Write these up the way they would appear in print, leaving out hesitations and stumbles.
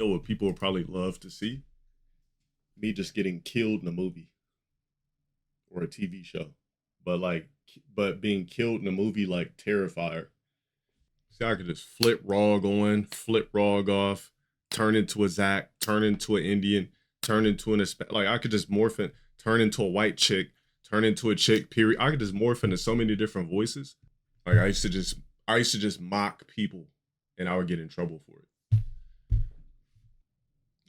know what people would probably love to see? Me just getting killed in a movie or a TV show. But being killed in a movie like Terrifier. See, I could just flip Rog on, flip Rog off, turn into a Zach, turn into an Indian, turn into an Hispanic. Like I could just morph it, turn into a white chick, turn into a chick, period. I could just morph into so many different voices. Like I used to just mock people and I would get in trouble for it.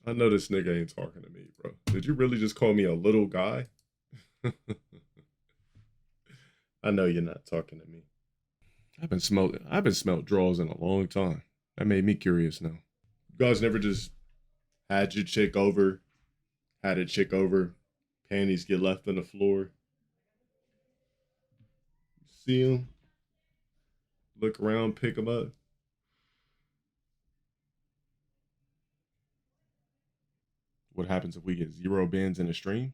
I know this nigga ain't talking to me, bro. Did you really just call me a little guy? I know you're not talking to me. I haven't smelled draws in a long time. That made me curious now. You guys never just had your chick over, had a chick over, panties get left on the floor. You see them, look around, pick them up. What happens if we get 0 bans in a stream?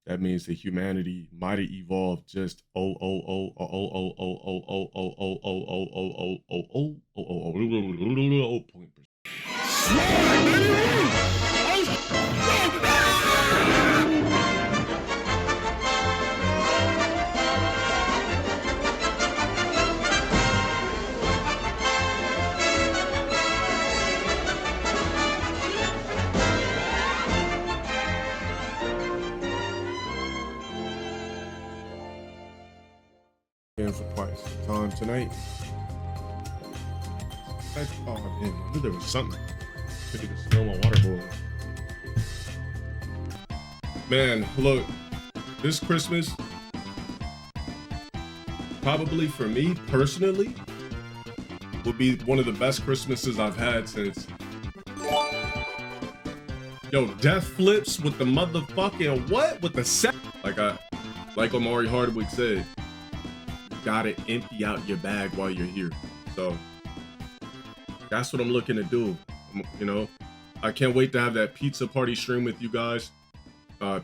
That means that humanity might have evolved just for quite some time tonight. Oh man, I knew there was something. I could smell my water boiling. Man, look, this Christmas, probably for me personally, will be one of the best Christmases I've had since. Yo, death flips with the motherfucking what? With the set. Like Omari Hardwick said. Gotta empty out your bag while you're here. So that's what I'm looking to do. You know, I can't wait to have that pizza party stream with you guys.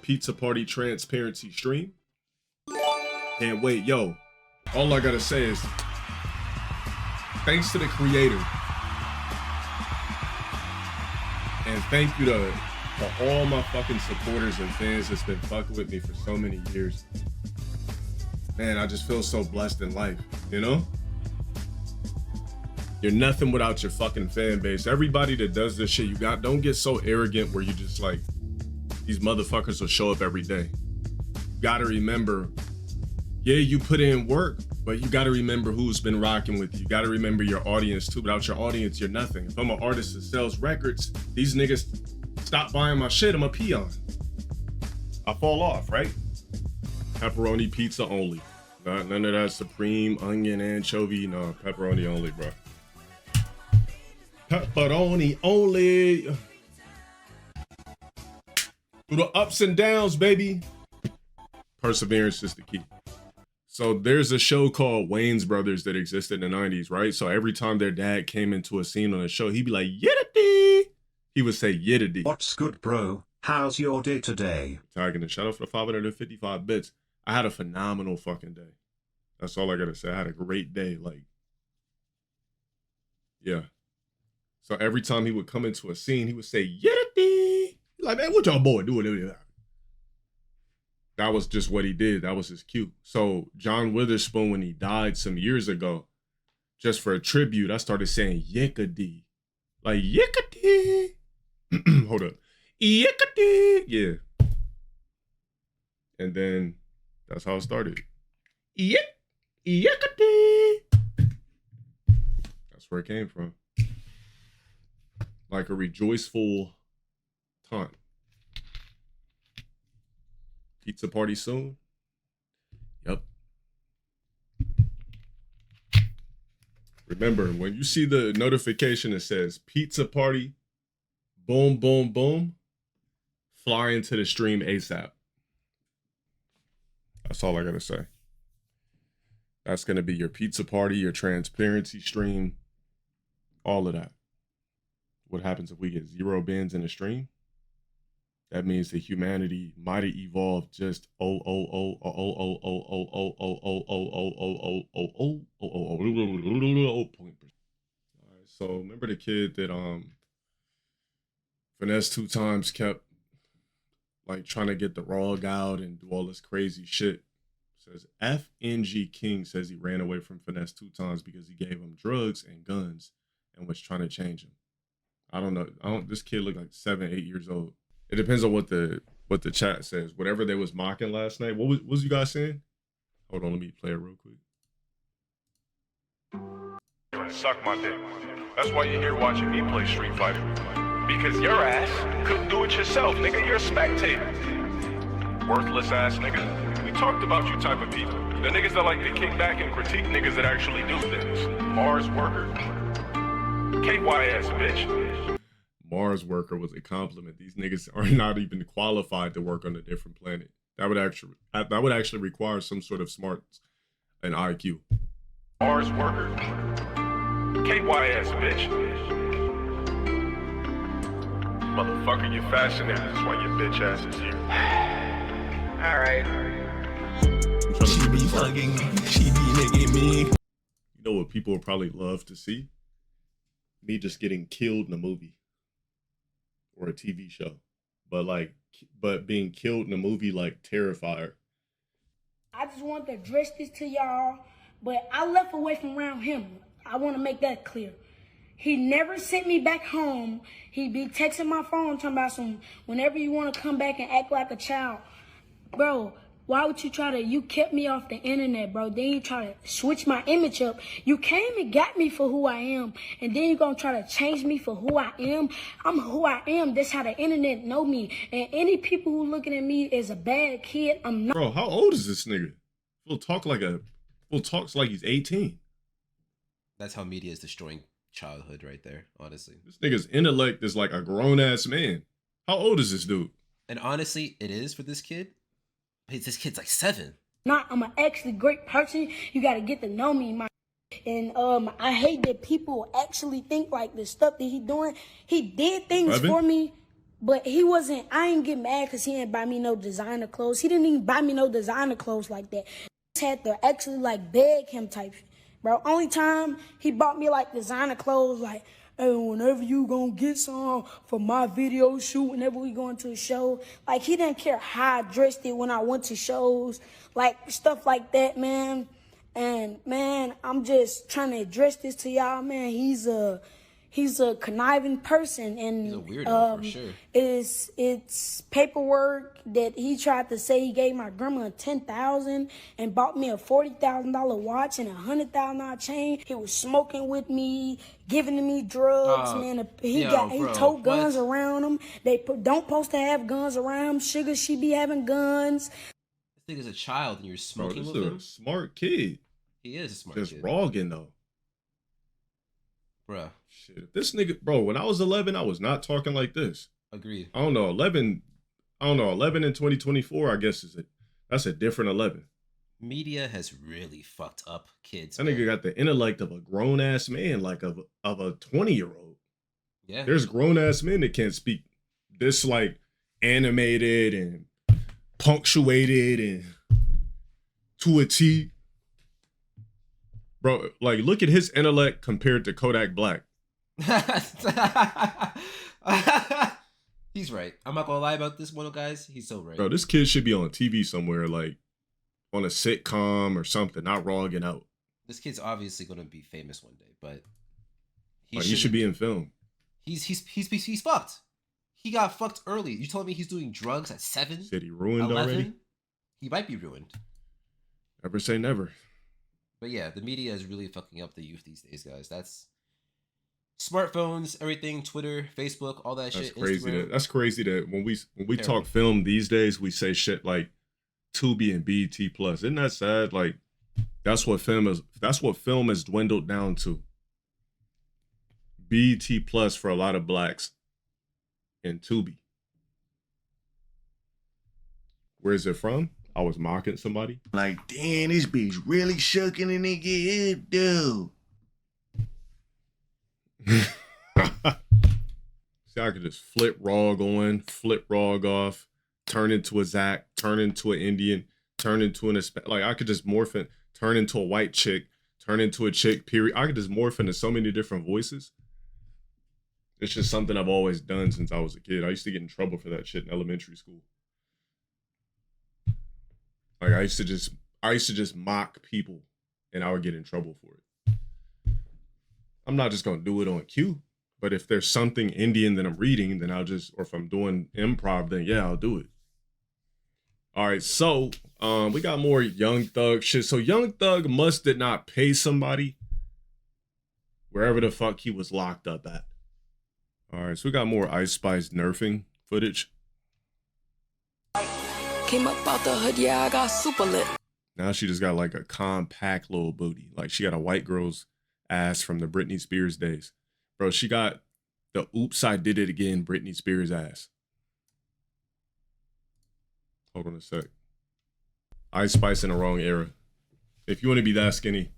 Pizza party transparency stream. Can't wait. Yo, all I gotta say is thanks to the creator. And thank you to all my fucking supporters and fans that's been fucking with me for so many years. Man, I just feel so blessed in life, you know? You're nothing without your fucking fan base. Everybody that does this shit, don't get so arrogant where you just like, these motherfuckers will show up every day. You gotta remember, yeah, you put in work, but you gotta remember who's been rocking with you. You gotta remember your audience too. Without your audience, you're nothing. If I'm an artist that sells records, these niggas stop buying my shit, I'm a peon. I fall off, right? Pepperoni pizza only. None of that supreme onion anchovy. No, pepperoni only, bro. Pepperoni only. Through the ups and downs, baby. Perseverance is the key. So there's a show called Wayne's Brothers that existed in the 90s, right? So every time their dad came into a scene on a show, he'd be like, yiddity. He would say yiddity. What's good, bro? How's your day today? Tagging and shout out for the 555 bits. I had a phenomenal fucking day. That's all I gotta say. I had a great day. Like, yeah. So every time he would come into a scene, he would say, yiddity. Like, man, what y'all boy doing? That was just what he did. That was his cue. So John Witherspoon, when he died some years ago, just for a tribute, I started saying yickity. Like, yickity. Hold up. Yickity. Yeah. And then that's how it started. Yickity. That's where it came from. Like a rejoiceful time. Pizza party soon? Yep. Remember, when you see the notification that says pizza party, boom, boom, boom, fly into the stream ASAP. That's all I gotta say. That's gonna be your pizza party, your transparency stream, all of that. What happens if we get 0 bans in a stream? That means that humanity might have evolved just So remember the kid that Finesse 2 times kept like trying to get the rug out and do all this crazy shit. Says FNG King says he ran away from Finesse 2 times because he gave him drugs and guns and was trying to change him. I don't know. This kid looked like 7, 8 years old. It depends on what the chat says. Whatever they was mocking last night. What was you guys saying? Hold on, let me play it real quick. Suck my dick. That's why you're here watching me play Street Fighter. Because your ass couldn't do it yourself, nigga. You're a spectator. Worthless ass nigga. We talked about you type of people. The niggas that like to kick back and critique niggas that actually do things. Mars worker. KYS bitch. Mars worker was a compliment. These niggas are not even qualified to work on a different planet. That would actually require some sort of smarts and IQ. Mars worker. KYS bitch. Motherfucker, you're fascinated. That's why your bitch ass is here. Alright. She be fucking me. She be making me. You know what people would probably love to see? Me just getting killed in a movie or a TV show. But being killed in a movie like Terrifier. I just want to address this to y'all, but I left away from around him. I want to make that clear. He never sent me back home. He be texting my phone talking about some, whenever you want to come back and act like a child. Bro, why would you you kept me off the internet, bro. Then you try to switch my image up. You came and got me for who I am. And then you're going to try to change me for who I am. I'm who I am. That's how the internet know me. And any people who looking at me as a bad kid, I'm not. Bro, how old is this nigga? He'll talks like he's 18. That's how media is destroying childhood right there, honestly. This nigga's intellect is like a grown-ass man. How old is this dude? And honestly, it is for this kid. This kid's like 7. I'm an actually great person. You got to get to know me, and I hate that people actually think like the stuff that he doing. He did things for me, but I ain't get mad because he didn't buy me no designer clothes. He didn't even buy me no designer clothes like that. I had to actually like beg him type shit. Bro, only time he bought me like designer clothes, like, hey, whenever you gonna get some for my video shoot, whenever we going to a show, like he didn't care how I dressed it when I went to shows, like stuff like that, man. And man, I'm just trying to address this to y'all, man. He's a conniving person, and he's a weirdo for sure. It's paperwork that he tried to say he gave my grandma $10,000 and bought me a $40,000 watch and a $100,000 chain. He was smoking with me, giving me drugs, man. He told guns around him. They don't supposed to have guns around him. Sugar, she be having guns. This nigga's a child and you're smoking with him. This is a smart kid. He is a smart kid. Just rogging though. Bruh. Shit, this nigga, bro, when I was 11, I was not talking like this. Agreed. I don't know, 11 in 2024, I guess that's a different 11. Media has really fucked up kids. That nigga got the intellect of a grown-ass man, like of a 20-year-old. Yeah. There's grown-ass men that can't speak this, like, animated and punctuated and to a T. Bro, like, look at his intellect compared to Kodak Black. He's right. I'm not gonna lie about this one, guys. He's so right. Bro, this kid should be on TV somewhere, like, on a sitcom or something, not rogging out. This kid's obviously gonna be famous one day, but he should be in film. He's fucked. He got fucked early. You told me he's doing drugs at 7? Said he ruined 11? already? He might be ruined. Never say never. But yeah, the media is really fucking up the youth these days, guys. That's smartphones, everything, Twitter, Facebook, all that shit. That's crazy that when we talk film these days, we say shit like Tubi and BET Plus. Isn't that sad? Like that's what film has dwindled down to. BET Plus for a lot of blacks and Tubi. Where is it from? I was mocking somebody. Like, damn, this bitch really shucking a nigga up, dude. See, I could just flip Rog on, flip Rog off, turn into a Zach, turn into an Indian, turn into an Hispanic. Like, I could just morph it, turn into a white chick, turn into a chick, period. I could just morph into so many different voices. It's just something I've always done since I was a kid. I used to get in trouble for that shit in elementary school. Like I used to just mock people and I would get in trouble for it. I'm not just gonna do it on cue, but if there's something Indian that I'm reading, then I'll just, or if I'm doing improv, then yeah, I'll do it. All right, so we got more Young Thug shit. So Young Thug did not pay somebody wherever the fuck he was locked up at. All right, so we got more Ice Spice nerfing footage. Came up out the hood, yeah, I got super lit. Now she just got like a compact little booty. Like she got a white girl's ass from the Britney Spears days. Bro, she got the oops, I did it again Britney Spears ass. Hold on a sec. Ice Spice in the wrong era. If you want to be that skinny,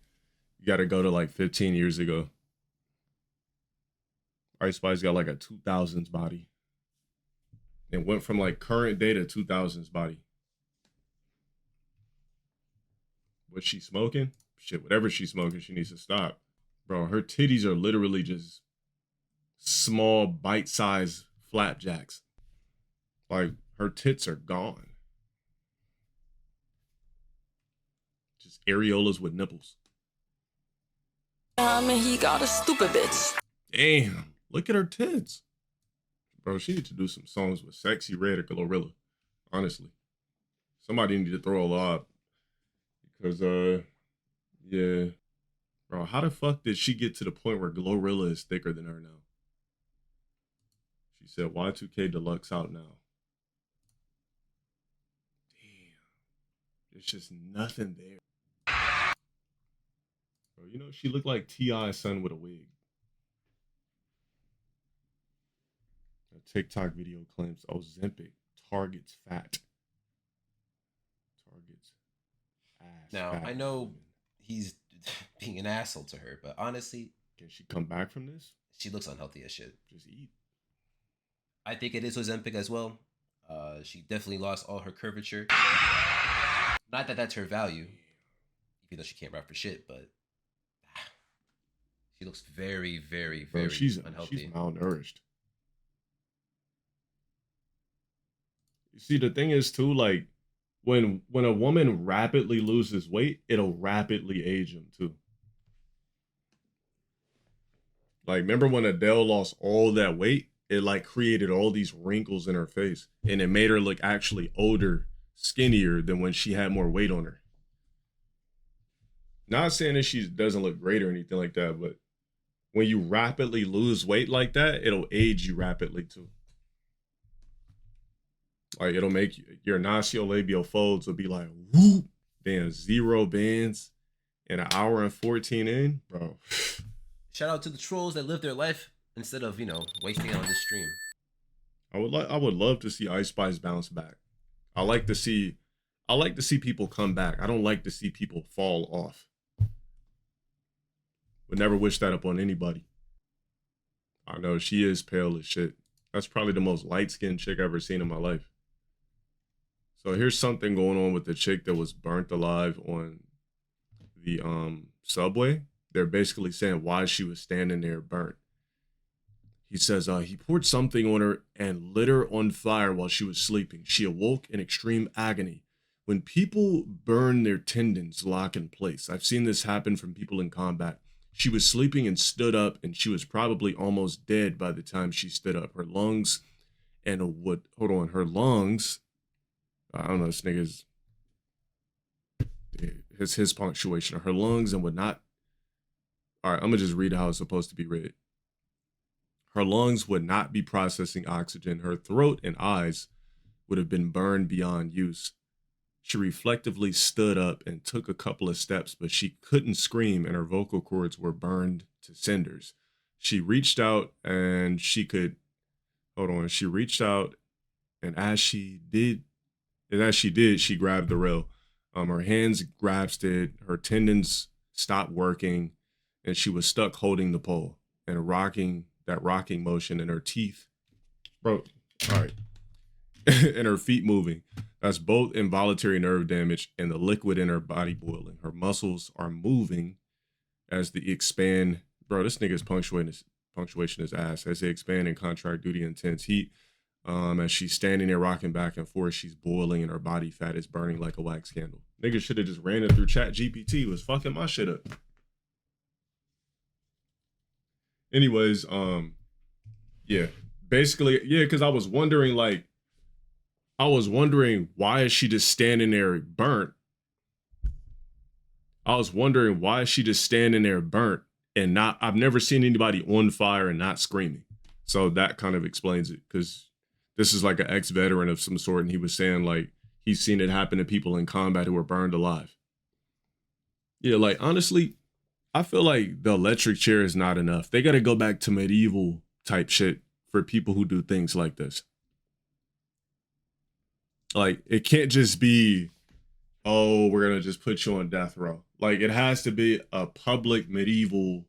you got to go to like 15 years ago. Ice Spice got like a 2000s body. It went from like current day to 2000s body. What's she smoking? Shit, whatever she's smoking, she needs to stop. Bro, her titties are literally just small, bite-sized flapjacks. Like, her tits are gone. Just areolas with nipples. And he got a stupid bitch. Damn, look at her tits. Bro, she need to do some songs with Sexy Red or Glorilla. Honestly. Somebody need to throw a lob. Because, yeah. Bro, how the fuck did she get to the point where Glorilla is thicker than her now? She said Y2K Deluxe out now. Damn. There's just nothing there. Bro, you know, she looked like T.I.'s son with a wig. A TikTok video claims Ozempic targets fat. Targets ass. Now, fat I know women. he's being an asshole to her, but honestly, Can she come back from this? she looks unhealthy as shit. Just eat. I think it is Ozempic as well. She definitely lost all her curvature. Not that that's her value, even though she can't rap for shit, but she looks very, very, Bro, very she's unhealthy. malnourished. You see, the thing is too, like, when a woman rapidly loses weight, it'll rapidly age them too. Like, remember when Adele lost all that weight? It like created all these wrinkles in her face, and it made her look actually older, skinnier than when she had more weight on her. Not saying that she doesn't look great or anything like that, but when you rapidly lose weight like that, it'll age you rapidly too. Like, it'll make your nasolabial folds will be like, whoop, then 0 bands in an hour and 14 in, bro. Shout out to the trolls that live their life instead of, wasting it on this stream. I would love to see Ice Spice bounce back. I like to see people come back. I don't like to see people fall off. Would never wish that upon anybody. I know she is pale as shit. That's probably the most light-skinned chick I've ever seen in my life. So here's something going on with the chick that was burnt alive on the subway. They're basically saying why she was standing there burnt. He says he poured something on her and lit her on fire while she was sleeping. She awoke in extreme agony. When people burn their tendons lock in place, I've seen this happen from people in combat. She was sleeping and stood up, and she was probably almost dead by the time she stood up. Her lungs and her lungs. I don't know, this nigga's his punctuation. Her lungs and would not. All right, I'm gonna just read how it's supposed to be read. Her lungs would not be processing oxygen. Her throat and eyes would have been burned beyond use. She reflectively stood up and took a couple of steps, but she couldn't scream and her vocal cords were burned to cinders. She reached out and she reached out, and as she did, she grabbed the rail. Her hands grasped it, her tendons stopped working, and she was stuck holding the pole and that rocking motion, and her teeth, bro, all right, and her feet moving. That's both involuntary nerve damage and the liquid in her body boiling. Her muscles are moving as they expand. Bro, this nigga's punctuating this. punctuation is ass, as they expand in contract duty intense heat. As she's standing there rocking back and forth, she's boiling and her body fat is burning like a wax candle. Niggas should have just ran it through Chat GPT. Was fucking my shit up. Anyways, yeah, basically, yeah, because I was wondering why is she just standing there burnt? I was wondering why is she just standing there burnt and not, I've never seen anybody on fire and not screaming. So that kind of explains it, because this is like an ex-veteran of some sort, and he was saying like he's seen it happen to people in combat who were burned alive. Yeah, like honestly, I feel like the electric chair is not enough. They got to go back to medieval type shit for people who do things like this. Like, it can't just be, oh, we're going to just put you on death row. Like, it has to be a public medieval.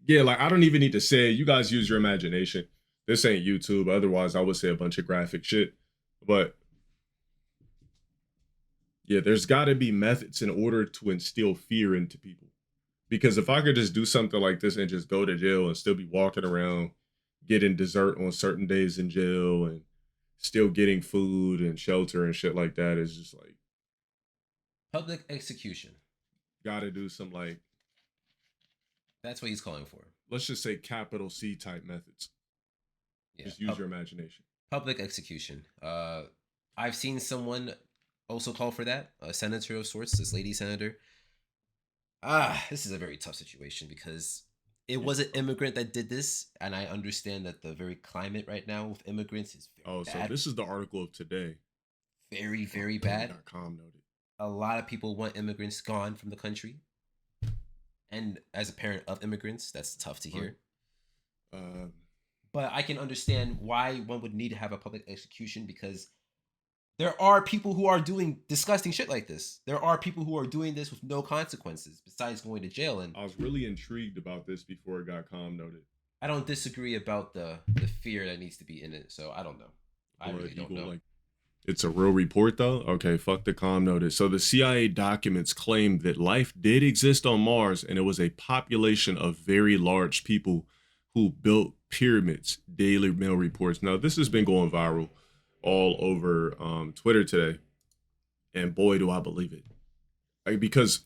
Yeah, like, I don't even need to say it. You guys use your imagination. This ain't YouTube. Otherwise, I would say a bunch of graphic shit. But yeah, there's got to be methods in order to instill fear into people. Because if I could just do something like this and just go to jail and still be walking around, getting dessert on certain days in jail and still getting food and shelter and shit like that, is just like Public execution. gotta do some, like, That's what he's calling for. let's just say capital C type methods. Yeah, Just use your imagination. public execution. I've seen someone also call for that, a senator of sorts, this lady senator. This is a very tough situation because it was an immigrant that did this, and I understand that the very climate right now with immigrants is very bad. So this is the article of today. Very, very bad. .com noted. A lot of people want immigrants gone from the country. And as a parent of immigrants, that's tough to hear. But I can understand why one would need to have a public execution, because there are people who are doing disgusting shit like this. There are people who are doing this with no consequences besides going to jail. And I was really intrigued about this before it got com noted. I don't disagree about the fear that needs to be in it. So I don't know. I really don't know. Like, it's a real report though? Okay, fuck the com noted. So the CIA documents claimed that life did exist on Mars, and it was a population of very large people who built pyramids. Daily Mail reports. Now this has been going viral all over Twitter today, and boy do I believe it. Like, because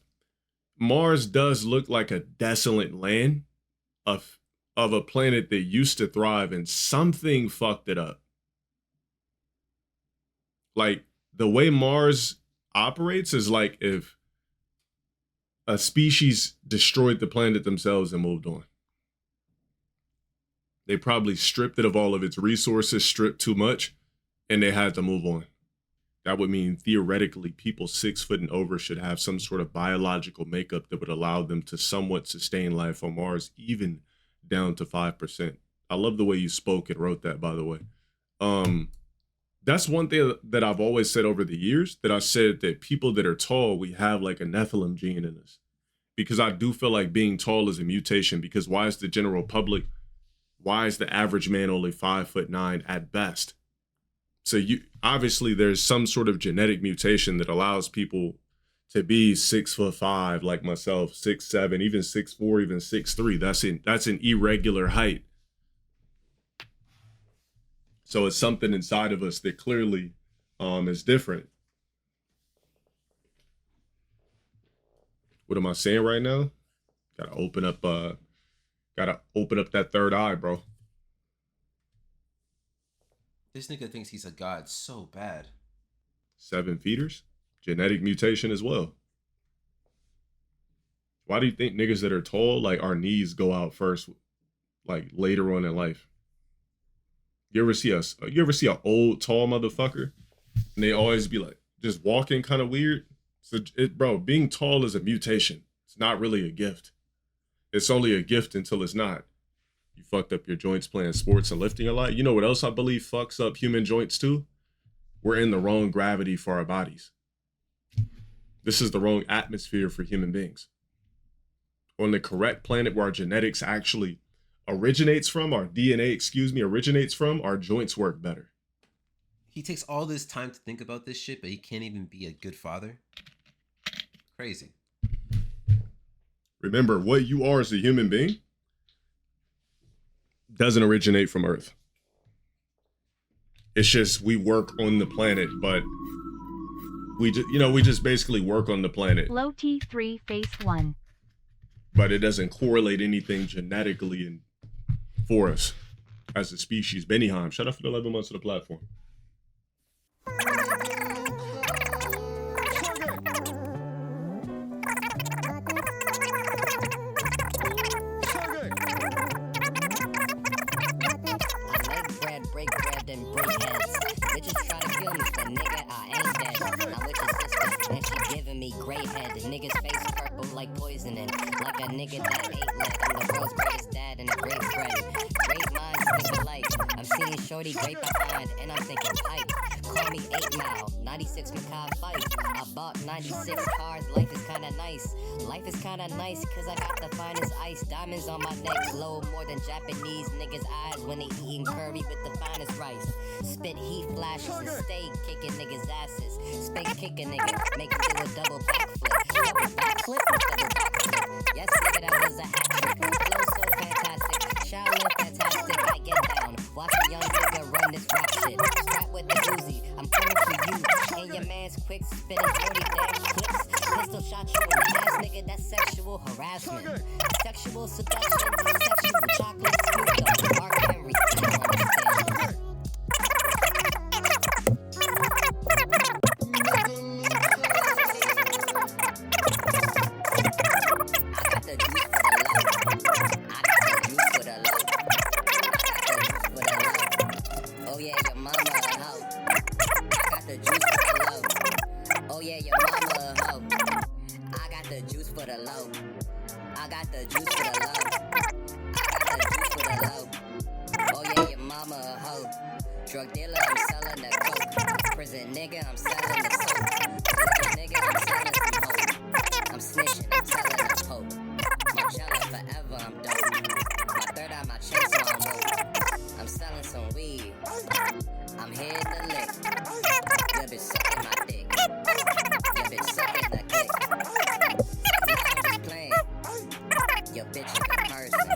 Mars does look like a desolate land of a planet that used to thrive, and something fucked it up. Like, the way Mars operates is like if a species destroyed the planet themselves and moved on. They probably stripped it of all of its resources, stripped too much, and they had to move on. That would mean theoretically people 6 foot and over should have some sort of biological makeup that would allow them to somewhat sustain life on Mars, even down to 5%. I love the way you spoke and wrote that, by the way. That's one thing that I've always said over the years, that I said that people that are tall, we have like a Nephilim gene in us. Because I do feel like being tall is a mutation, because why is the general public, why is the average man only 5'9" at best? So obviously there's some sort of genetic mutation that allows people to be 6'5", like myself, 6'7", even 6'4", even 6'3". That's an irregular height. So it's something inside of us that clearly is different. What am I saying right now? Gotta open up that third eye, bro. This nigga thinks he's a god so bad. 7 feeders, genetic mutation as well. Why do you think niggas that are tall, like, our knees go out first, like later on in life? You ever see an old tall motherfucker and they always be like just walking kind of weird? So bro, being tall is a mutation. It's not really a gift. It's only a gift until it's not. You fucked up your joints playing sports and lifting a lot. You know what else I believe fucks up human joints too? We're in the wrong gravity for our bodies. This is the wrong atmosphere for human beings. On the correct planet where our genetics actually originates from, our DNA, originates from, our joints work better. He takes all this time to think about this shit, but he can't even be a good father. Crazy. Remember, what you are as a human being doesn't originate from Earth. It's just we work on the planet, but we just basically work on the planet. Low T3 Phase 1. But it doesn't correlate anything genetically for us as a species. Bennyheim, shout out for the 11 months of the platform. Niggas face purple like poisoning, like a nigga that ate lead. I'm the world's greatest dad and a great friend. Great minds think alike. I'm seeing shorty great behind, and I'm thinking pipe. Call me 8 Mile, 96 Macaw fight. I bought 96 cars, life is kinda nice. Life is kinda nice, cause I got the finest ice. Diamonds on my neck, glow more than Japanese niggas' eyes when they eating curry with the finest rice. Spit heat flashes and stay kicking niggas' asses. Spin kick a nigga, make him do a double backflip. Double backflip, double backflip. Yes, nigga, that was a hat trick. Flow so fantastic, Shaolin fantastic. I get down, watch a young nigga run this rap shit. Strap with the Uzi, I'm coming for you. And your man's quick spinning 40 damn clips. Pistol shot you in the ass, nigga, that's sexual harassment. Sexual seduction, sexual chocolate Snoop Dogg, Mark Henry, you don't understand. Drug dealer, I'm selling the coke. Prison nigga, I'm selling the soap. Prison nigga, I'm selling some hope. I'm snitching, I'm telling the pope. Marcella forever, I'm dope. My third eye, my chain, so I'm woke. I'm selling some weed. I'm here to lick. Your bitch sucking my dick. Your bitch sucking the click. I'm just playing. Your bitch is a person.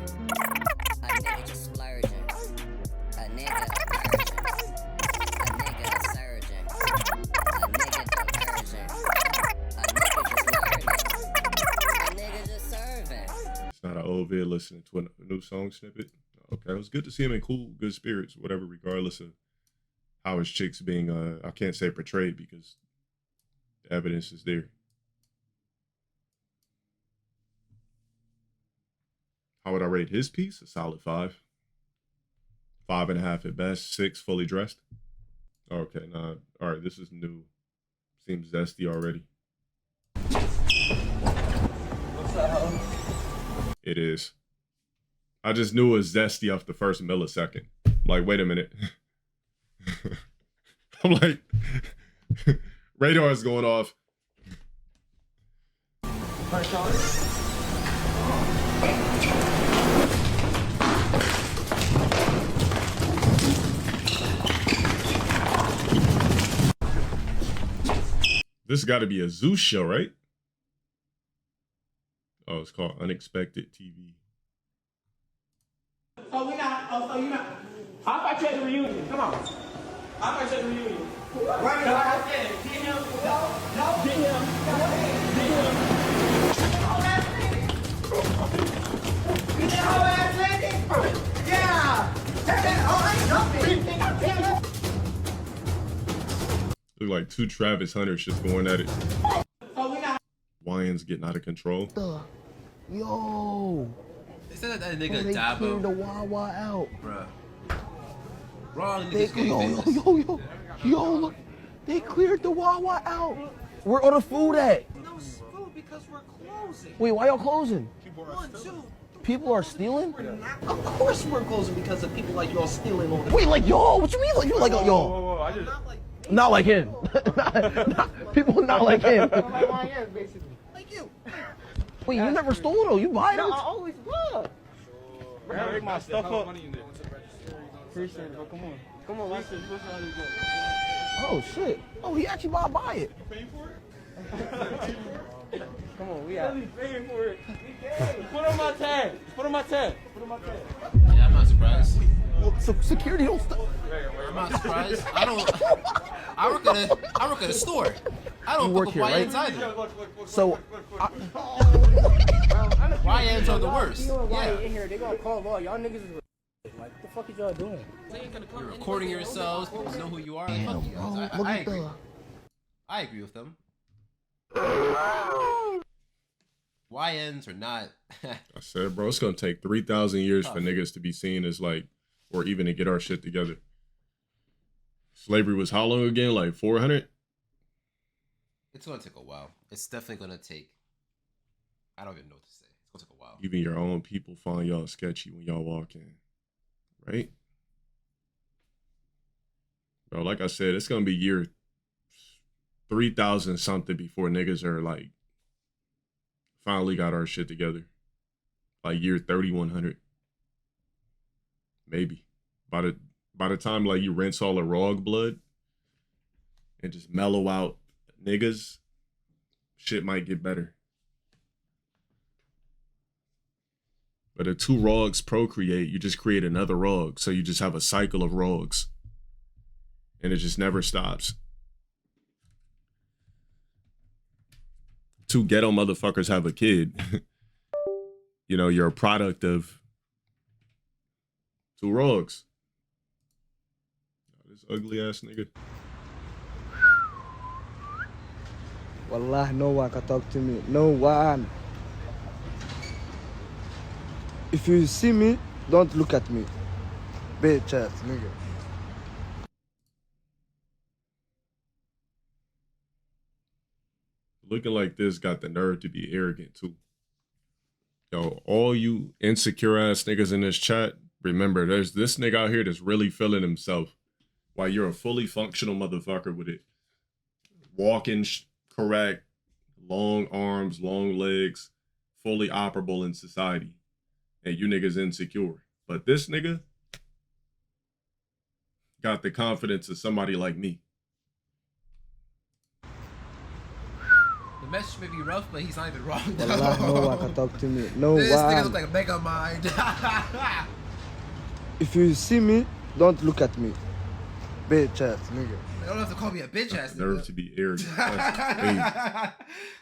A nigga just splurging. A nigga a virgin. A nigga a surgeon. A nigga diversion. A nigga just learning. A nigga just serving. It's not an old vid listening to a new song snippet. Okay, it was good to see him in cool, good spirits, whatever, regardless of how his chick's being, I can't say portrayed because the evidence is there. How would I rate his piece? A solid 5. 5.5 at best. 6 fully dressed. Okay, nah. All right, this is new. Seems zesty already. What's up? It is. I just knew it was zesty off the first millisecond. I'm like, wait a minute. I'm like, radar is going off. This got to be a Zeus show, right? Oh, it's called Unexpected TV. Oh, we're not. Oh, so you're not. I thought you had the reunion. Come on. I thought you had the reunion. Right now. Get him. No. Get him. Get him. Get that whole ass lady. Yeah. Take that whole ass jumping. Look like two Travis Hunters just going at it. Oh, we're not. Wyan's getting out of control. Yo. They said that nigga They Dabo. cleared the Wawa out. Bruh. Wrong They, niggas. yo, look. They cleared the Wawa out. Where all the food at? No food because we're closing. Wait, why y'all closing? 1, 2. People are stealing? Of course we're closing because of people like y'all stealing all the. Wait, like y'all? What you mean like you like y'all? I just. Not like him. People not like him. Basically. Like you. Wait, you never stole though. You buy No, them? I always was. Bring my stuff up. Appreciate it, bro. Come on. Come on, let's see how you go. Oh shit. Oh, he actually buy it. You paying for it? Come on, we out. Really paying for it. Put on my tag. Put on my tag. Put on my tag. Yeah, I'm not surprised. surprised. Well, security don't stop. I'm not surprised. I work at a store. I don't work fuck here, with right? YNs either. So, YNs are the worst. Yeah. In here, they gonna call law. Y'all niggas is like, what the fuck is y'all doing? You're recording yourselves. People know who you are. Like, fuck you guys. I agree. I agree with them. YNs are not. I said, bro, it's gonna take 3,000 years for niggas to be seen as like, or even to get our shit together. Slavery was how long again? Like 400? It's gonna take a while. It's definitely gonna take. I don't even know what to say. It's gonna take a while. Even your own people find y'all sketchy when y'all walk in, right? Bro, like I said, it's gonna be year 3,000 something before niggas are like finally got our shit together. Like year 3,100, maybe. By the time like you rinse all the raw blood and just mellow out niggas, shit might get better. But if two rogs procreate, you just create another rog. So you just have a cycle of rogs. And it just never stops. Two ghetto motherfuckers have a kid. You know, you're a product of two rogs. This ugly ass nigga. wallah, no one can talk to me. No one. If you see me, don't look at me. Bitch ass nigga. Looking like this got the nerve to be arrogant too. Yo, all you insecure ass niggas in this chat, remember, there's this nigga out here that's really feeling himself while you're a fully functional motherfucker with it. Walking correct, long arms, long legs, fully operable in society. And you niggas insecure. But this nigga got the confidence of somebody like me. The message may be rough, but he's not even wrong. Wallah, no one can talk to me. No this one. nigga look like a mega mind. If you see me, don't look at me. Bitch ass nigga. You don't have to call me a bitch ass nigga. Nerve to be arrogant. That's crazy.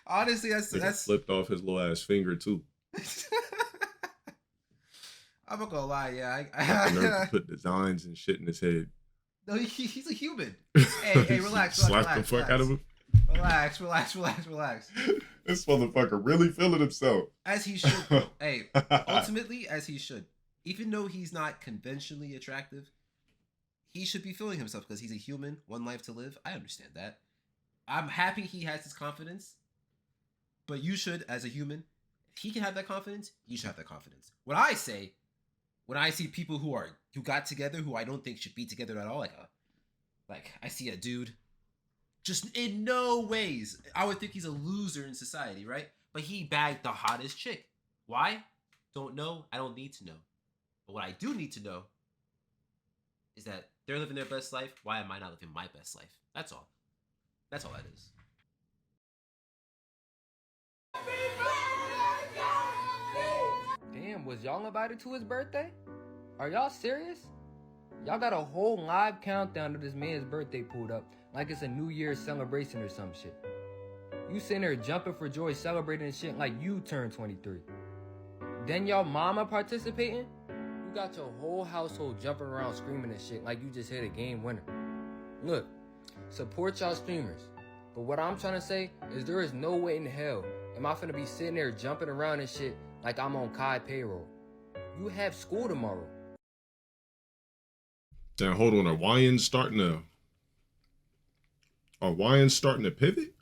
Honestly, that's flipped off his little ass finger too. I'm not gonna lie, yeah. I nerve to put designs and shit in his head. No, he's a human. Hey, relax. Slap the fuck out of him. Relax. This motherfucker really feeling himself. As he should. Hey, ultimately, as he should. Even though he's not conventionally attractive, he should be feeling himself because he's a human, one life to live. I understand that. I'm happy he has his confidence. But you should, as a human, if he can have that confidence, you should have that confidence. What I say, when I see people who got together, who I don't think should be together at all, like I see a dude, just in no ways, I would think he's a loser in society, right? But he bagged the hottest chick. Why? Don't know. I don't need to know. But what I do need to know is that they're living their best life. Why am I not living my best life? That's all. That's all that is. Damn, was y'all invited to his birthday? Are y'all serious? Y'all got a whole live countdown to this man's birthday pulled up like it's a New Year's celebration or some shit. You sitting there jumping for joy celebrating and shit like you turned 23. Then y'all mama participating? You got your whole household jumping around screaming and shit like you just hit a game winner. Look, support y'all streamers. But what I'm trying to say is there is no way in hell am I finna be sitting there jumping around and shit like I'm on Kai payroll. You have school tomorrow. Now hold on, are YNs starting to pivot?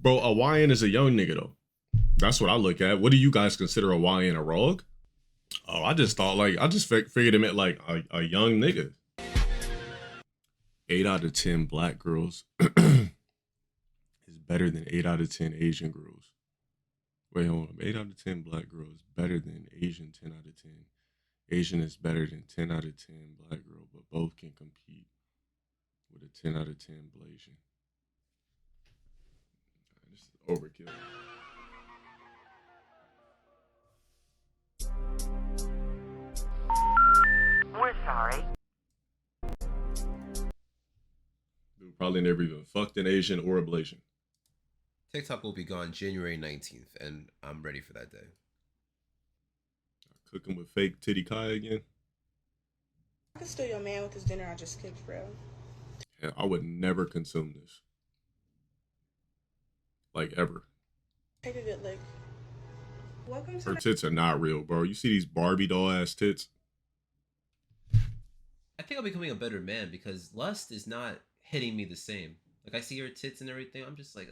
Bro, a YN is a young nigga though. That's what I look at. What do you guys consider a YN, a rog? Oh, I just figured it meant like a young nigga. 8 out of 10 black girls is better than 8 out of 10 Asian girls. Wait, hold on. 8 out of 10 black girls better than Asian 10 out of 10. Asian is better than 10 out of 10 black girl, but both can compete with a a 10 out of 10 Blasian. This is overkill. We're sorry. Dude probably never even fucked an Asian or a Blasian. TikTok will be gone January 19th, and I'm ready for that day. Cooking with fake titty Kai again. I can steal your man with his dinner I just cooked, bro. Yeah, I would never consume this. Like, ever. Take a good look. Welcome to Her tits are not real, bro. You see these Barbie doll ass tits? I think I'm becoming a better man because lust is not hitting me the same. Like, I see her tits and everything, I'm just like,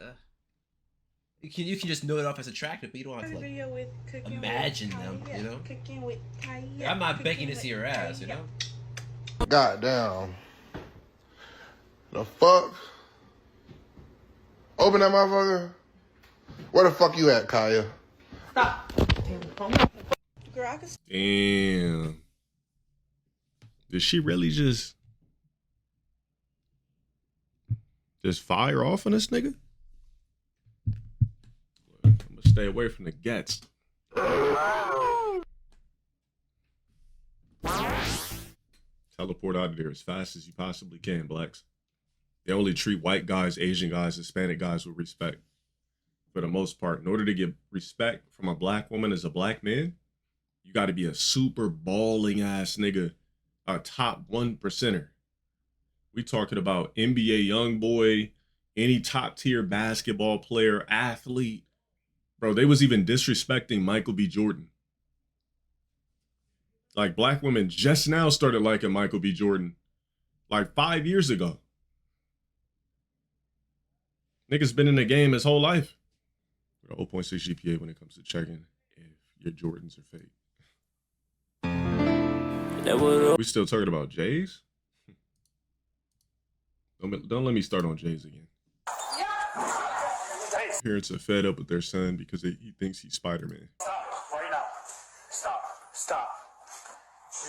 You can just know it off as attractive, but you don't have to like imagine them, you know? Cooking with I'm not begging to see her ass, you know? God damn. The fuck? Open that motherfucker. Where the fuck you at, Kaya? Stop. Girl, I can... Damn. Did she really just fire off on this nigga? I'm gonna stay away from the gets. Teleport out of there as fast as you possibly can, blacks. They only treat white guys, Asian guys, Hispanic guys with respect. For the most part, in order to get respect from a black woman as a black man, you got to be a super balling ass nigga, a top 1%er. We talking about NBA young boy, any top tier basketball player, athlete. Bro, they was even disrespecting Michael B. Jordan. Like, black women just now started liking Michael B. Jordan like 5 years ago. Nigga's been in the game his whole life. 0.6 GPA when it comes to checking if your Jordans are fake. We still talking about Jays? Don't let me start on Jays again. Parents are fed up with their son because he thinks he's Spider-Man. Stop right now. Stop. Stop.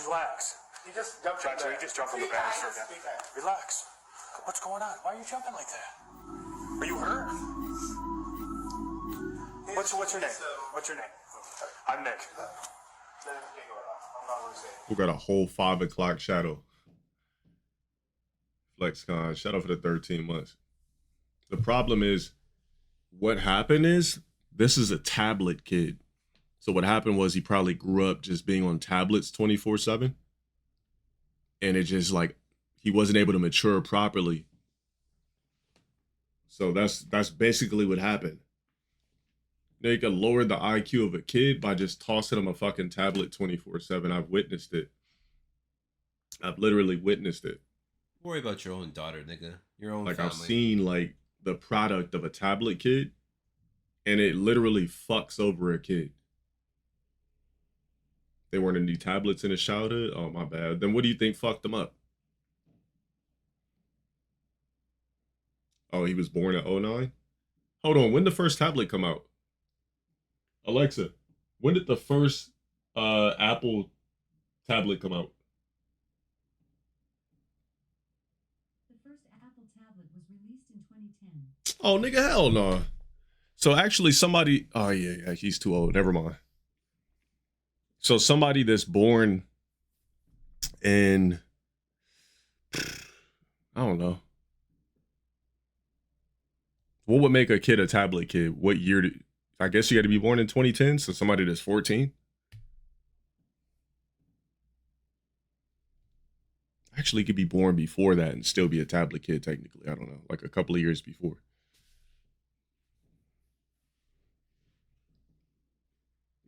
Relax. You just jumped on the banister again. Relax. What's going on? Why are you jumping like that? Are you hurt? What's your name? What's your name? I'm Nick. We got a whole 5 o'clock shadow. FlexCon, shout out for the 13 months. The problem is, what happened is, this is a tablet kid. So what happened was he probably grew up just being on tablets 24/7. And it just like, he wasn't able to mature properly. So that's basically what happened. They could lower the IQ of a kid by just tossing him a fucking tablet 24/7. I've witnessed it. I've literally witnessed it. Worry about your own daughter, nigga. Your own like family. I've seen like the product of a tablet kid, and it literally fucks over a kid. They weren't any tablets in his childhood. Oh, my bad. Then what do you think fucked them up? Oh, he was born in 2009? Hold on. When did the first tablet come out? Alexa, when did the first Apple tablet come out? The first Apple tablet was released in 2010. Oh, nigga, hell no. So actually somebody... Oh, yeah, he's too old. Never mind. So somebody that's born in... I don't know. What would make a kid a tablet kid? What year did... I guess you got to be born in 2010, so somebody that's 14. Actually could be born before that and still be a tablet kid, technically. I don't know, like a couple of years before.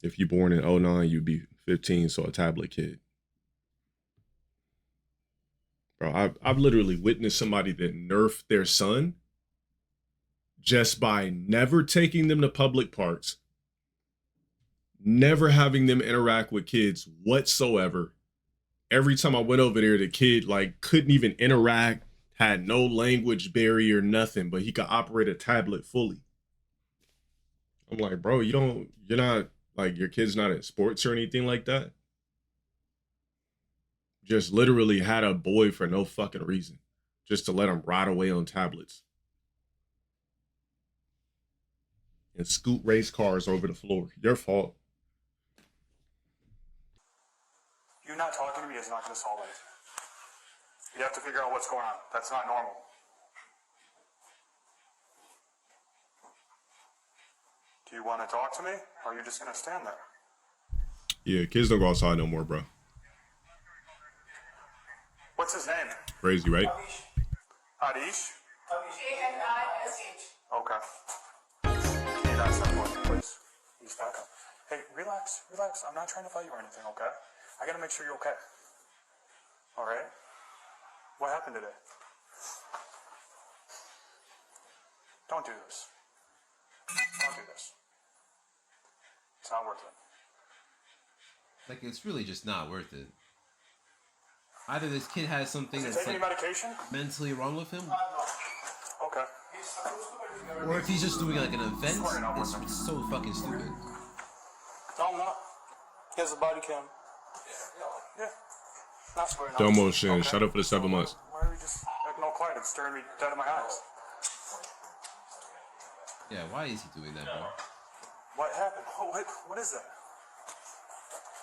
If you're born in 2009, you'd be 15, so a tablet kid. Bro, I've literally witnessed somebody that nerfed their son just by never taking them to public parks, never having them interact with kids whatsoever. Every time I went over there, the kid like couldn't even interact, had no language barrier, nothing, but he could operate a tablet fully. I'm like, bro, you're not like, your kid's not in sports or anything like that. Just literally had a boy for no fucking reason. just to let them rot away on tablets and scoot race cars over the floor. Your fault. You not talking to me is not going to solve anything. You have to figure out what's going on. That's not normal. Do you want to talk to me, or are you just going to stand there? Yeah, kids don't go outside no more, bro. What's his name? Crazy, right? Adish? A-N-I-S-H. Okay. Can you not stop working, please? He's back up. Hey, relax, relax. I'm not trying to fight you or anything, okay? I gotta make sure you're okay. All right? What happened today? Don't do this. Don't do this. It's not worth it. Like, it's really just not worth it. Either this kid has something Is he that's taking like medication? mentally wrong with him, Okay. or if he's just doing like an event, it's so fucking stupid. No, I'm not. He has a body cam. Yeah. Not swearing. Domo Shin, shut up for the 7 months. Why are you just acting all quiet and staring me dead in my eyes? Yeah, why is he doing that, bro? What happened? What is that?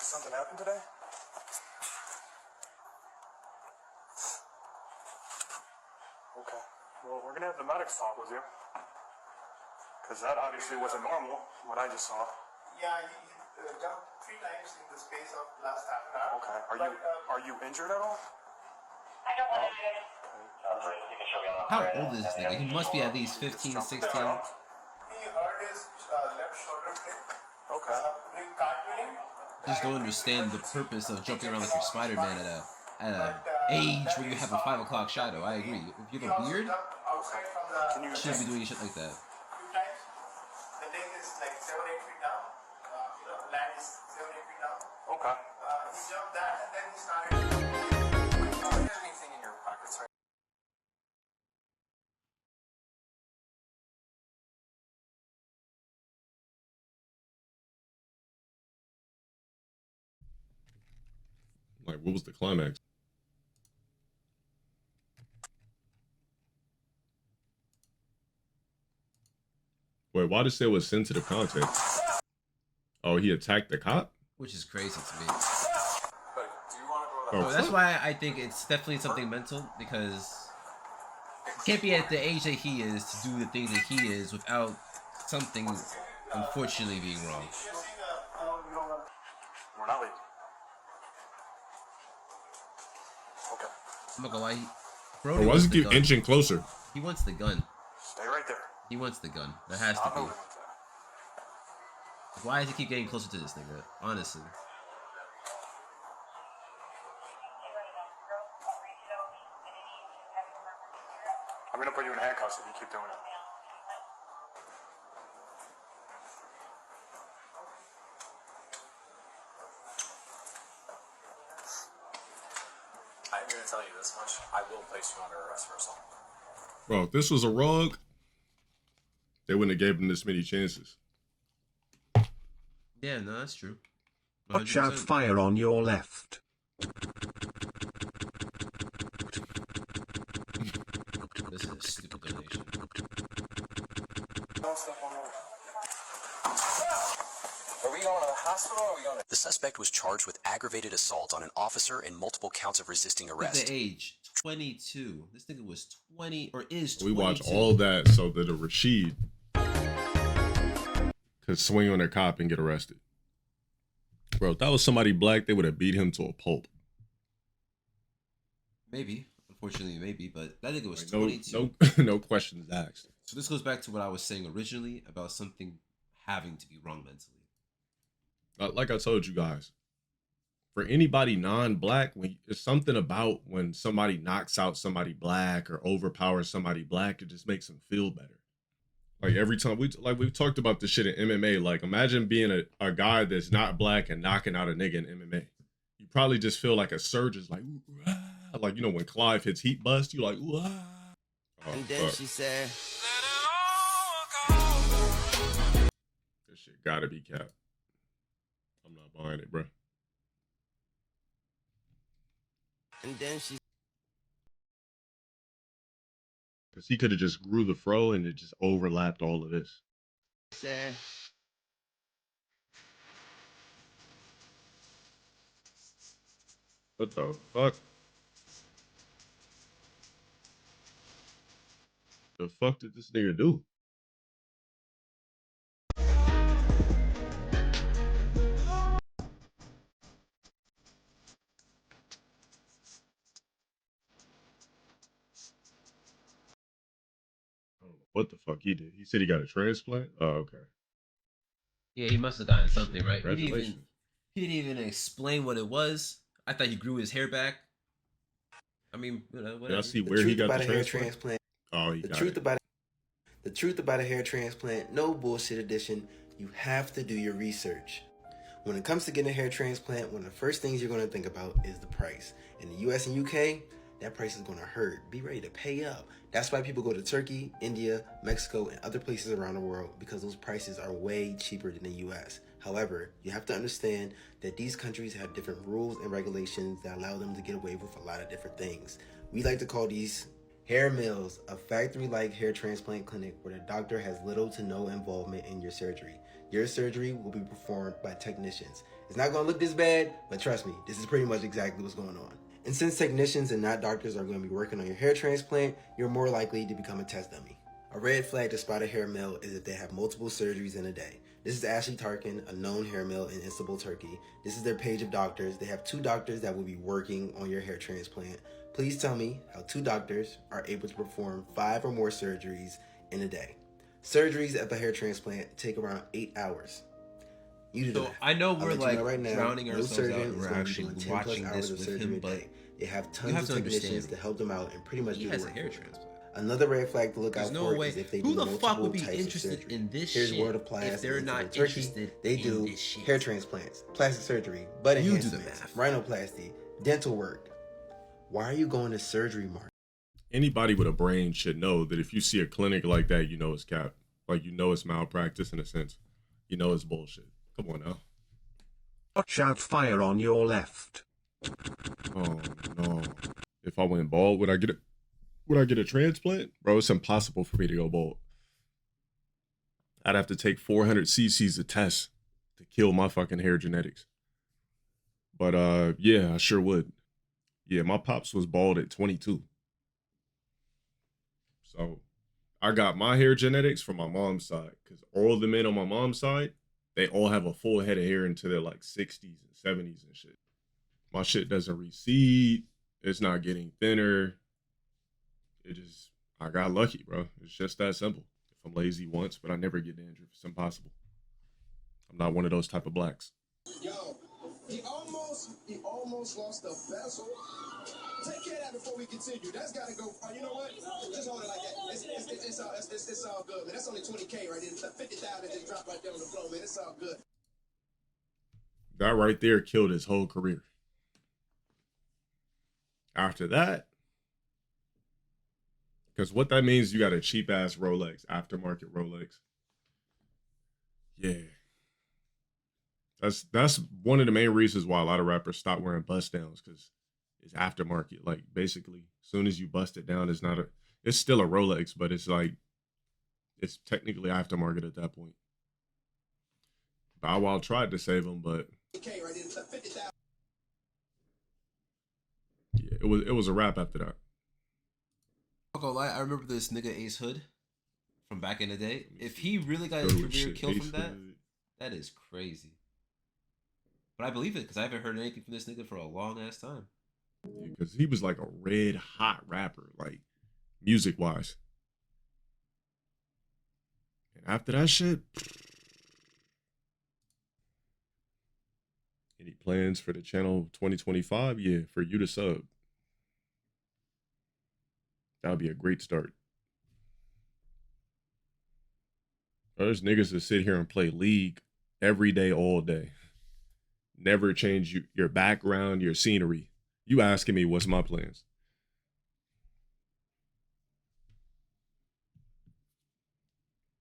Something happened today? Okay. Well, we're gonna have the medics talk with you. Because that obviously wasn't normal, what I just saw. Yeah, he jumped 3 times in the space of last half an hour. Okay. Are you injured at all? I don't want to. How old is this nigga? He must be at least 15, 16. He hurt his left shoulder blade. Okay. Doing cartwheeling. Just don't understand the purpose of jumping around like you're Spider-Man at a age where you have a 5 o'clock shadow. I agree. If you have a beard, you shouldn't be doing shit like that. Few times. The thing is like 7-8 feet down. Land is 7-8 feet down. Okay. He jumped that and then he started. Do you have anything in your pockets, right? Like, what was the climax? Wait, why did it say it was sensitive content? Oh, he attacked the cop? Which is crazy to me. But do you want to go to Oh, that's why I think it's definitely something mental, because he can't be at the age that he is to do the things that he is without something unfortunately being wrong. We're not leaving. Okay. I'm not gonna lie. Or why does he keep inching closer? He wants the gun. Stay right there. He wants the gun. There has to be. Why does he keep getting closer to this nigga? Honestly. I'm gonna put you in handcuffs if you keep doing it. I'm going to tell you this much. I will place you under arrest for assault. Bro, if this was a rug, they wouldn't have gave him this many chances. Yeah, no, that's true. Watch out, fire on your left. This is a stupid donation. Are we going to the hospital or are we going to... The suspect was charged with aggravated assault on an officer and multiple counts of resisting Look at arrest. the age. 22. This nigga was 20 or is 22. We watch all that so that a Rashid could swing on a cop and get arrested. Bro, if that was somebody black, they would have beat him to a pulp. Maybe. Unfortunately, maybe. But that nigga was Like, 22. No questions asked. So this goes back to what I was saying originally about something having to be wrong mentally. Like I told you guys, for anybody non-black, it's something about when somebody knocks out somebody black or overpowers somebody black, it just makes them feel better. Like every time we've talked about this shit in MMA. Like imagine being a guy that's not black and knocking out a nigga in MMA. You probably just feel like a surge is like, ooh, ah. Like, you know, when Clive hits Heat Bust, you like, ooh, ah. Oh, and then she said, this shit gotta be cap. I'm not buying it, bro. and then she Because he could have just grew the fro and it just overlapped all of this. Sad. What the fuck? The fuck did this nigga do? What the fuck he did? He said he got a transplant? Oh, okay. Yeah, he must have gotten something, right? Congratulations. He didn't even explain what it was. I thought he grew his hair back. I mean, you know, whatever. Did I see where he got the transplant? Oh, he The got truth it. about the truth about a hair transplant, no bullshit edition. You have to do your research. When it comes to getting a hair transplant, one of the first things you're going to think about is the price. In the US and UK, that price is going to hurt. Be ready to pay up. That's why people go to Turkey, India, Mexico, and other places around the world, because those prices are way cheaper than the US. However, you have to understand that these countries have different rules and regulations that allow them to get away with a lot of different things. We like to call these hair mills, a factory-like hair transplant clinic where the doctor has little to no involvement in your surgery. Your surgery will be performed by technicians. It's not going to look this bad, but trust me, this is pretty much exactly what's going on. And since technicians and not doctors are going to be working on your hair transplant, you're more likely to become a test dummy. A red flag to spot a hair mill is if they have multiple surgeries in a day. This is Ashley Tarkin, a known hair mill in Istanbul, Turkey. This is their page of doctors. They have 2 doctors that will be working on your hair transplant. Please tell me how 2 doctors are able to perform 5 or more surgeries in a day. Surgeries at the hair transplant take around 8 hours. You do that. I know we're like right now, drowning ourselves out surgeon and is we're going to be actually doing 10+ watching hours this of with surgery him, a but day. They have you tons have of to technicians understand, to help them out and pretty much he do has the a work hair for them. transplant. Another red flag to look There's out no for way. is if they Who do the multiple fuck would be types of interested surgery. in this Here's shit word of class. if they're in not Turkey, interested they in do this shit? hair transplants, plastic surgery, butt You do the enhancements, math. rhinoplasty, dental work. Why are you going to surgery, Mark? Anybody with a brain should know that if you see a clinic like that, you know it's cap. Like, you know it's malpractice in a sense. You know it's bullshit. Come on now. Watch out, fire on your left. Oh no. If I went bald, would I get a transplant? Bro, it's impossible for me to go bald. I'd have to take 400 cc's of tests to kill my fucking hair genetics. But yeah, I sure would. Yeah, my pops was bald at 22. So I got my hair genetics from my mom's side, because all the men on my mom's side, they all have a full head of hair into their like 60s and 70s and shit. My shit doesn't recede. It's not getting thinner. I got lucky, bro. It's just that simple. If I'm lazy once, but I never get dandruff. It's impossible. I'm not one of those type of blacks. Yo, he almost lost the bezel. Take care of that before we continue. That's gotta go. Oh, you know what? Just hold it like that. It's all good, man. That's only 20K right there. 50,000 just dropped right there on the floor, man. It's all good. That right there killed his whole career. After that, because what that means, you got a cheap ass Rolex, aftermarket Rolex. Yeah. That's one of the main reasons why a lot of rappers stop wearing bust downs, because it's aftermarket. Like, basically, as soon as you bust it down, it's still a Rolex, but it's like, it's technically aftermarket at that point. Bow Wow tried to save him, but yeah, it was a wrap after that. I'm gonna lie, I remember this nigga Ace Hood from back in the day. If he really got his career killed from that, that is crazy. But I believe it, because I haven't heard anything from this nigga for a long ass time. Because he was like a red hot rapper, like music wise. And after that shit, any plans for the channel 2025? Yeah, for you to sub. That would be a great start. There's niggas that sit here and play League every day, all day. Never change your background, your scenery. You asking me what's my plans?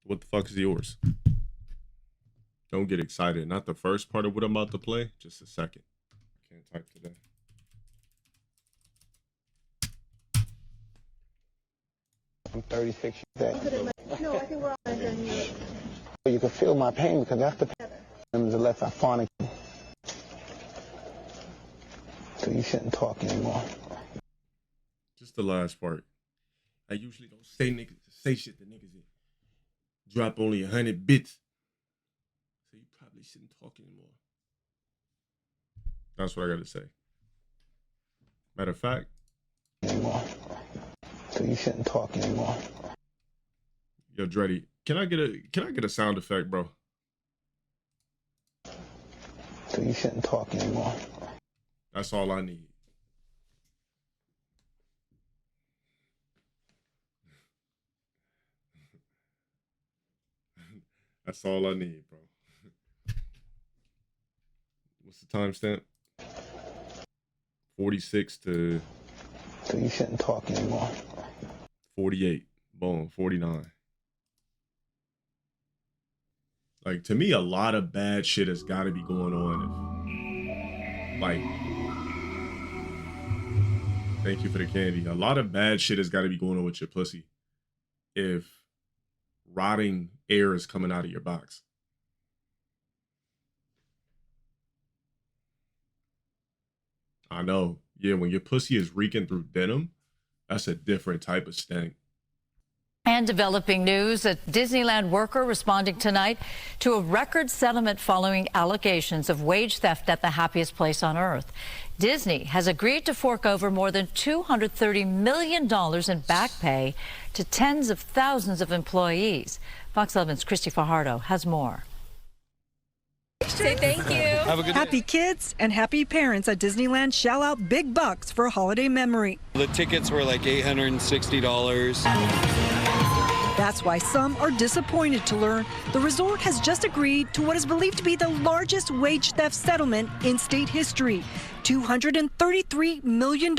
What the fuck is yours? Don't get excited. Not the first part of what I'm about to play, just a second. I can't type today. I'm 36 years old. No, I think we're all here. You can feel my pain because that's the pain unless I fornicate. So you shouldn't talk anymore. Just the last part. I usually don't say shit to niggas that drop only 100 bits. So you probably shouldn't talk anymore. That's what I gotta say. Matter of fact. Anymore. So you shouldn't talk anymore. Yo, Dreddy, can I get a sound effect, bro? So you shouldn't talk anymore. That's all I need. That's all I need, bro. What's the timestamp? 46 to... So you shouldn't talk anymore. 48. Boom. 49. Like, to me, a lot of bad shit has got to be going on. Like, thank you for the candy. A lot of bad shit has got to be going on with your pussy if rotting air is coming out of your box. I know. Yeah, when your pussy is reeking through denim, that's a different type of stank. And developing news, a Disneyland worker responding tonight to a record settlement following allegations of wage theft at the happiest place on earth. Disney has agreed to fork over more than $230 million in back pay to tens of thousands of employees. Fox 11's Christy Fajardo has more. Say thank you. Have a good happy kids and happy parents at Disneyland shell out big bucks for a holiday memory. The tickets were like $860. That's why some are disappointed to learn the resort has just agreed to what is believed to be the largest wage theft settlement in state history, $233 million,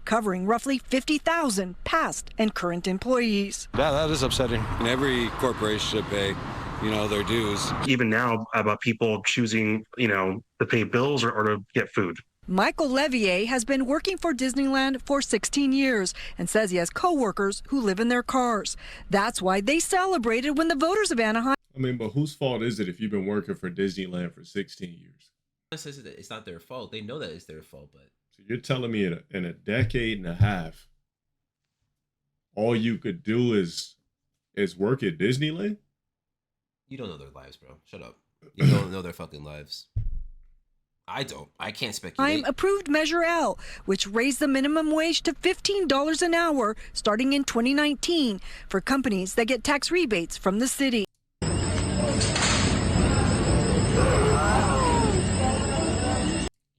covering roughly 50,000 past and current employees. Yeah, that is upsetting. And every corporation should pay, their dues. Even now, about people choosing, to pay bills or to get food. Michael Levier has been working for Disneyland for 16 years and says he has coworkers who live in their cars. That's why they celebrated when the voters of Anaheim. I mean, but whose fault is it if you've been working for Disneyland for 16 years? It's not their fault. They know that it's their fault, but... So you're telling me in a decade and a half, all you could do is work at Disneyland? You don't know their lives, bro. Shut up. You don't know their fucking lives. I don't. I can't speculate. Approved Measure L, which raised the minimum wage to $15 an hour starting in 2019 for companies that get tax rebates from the city.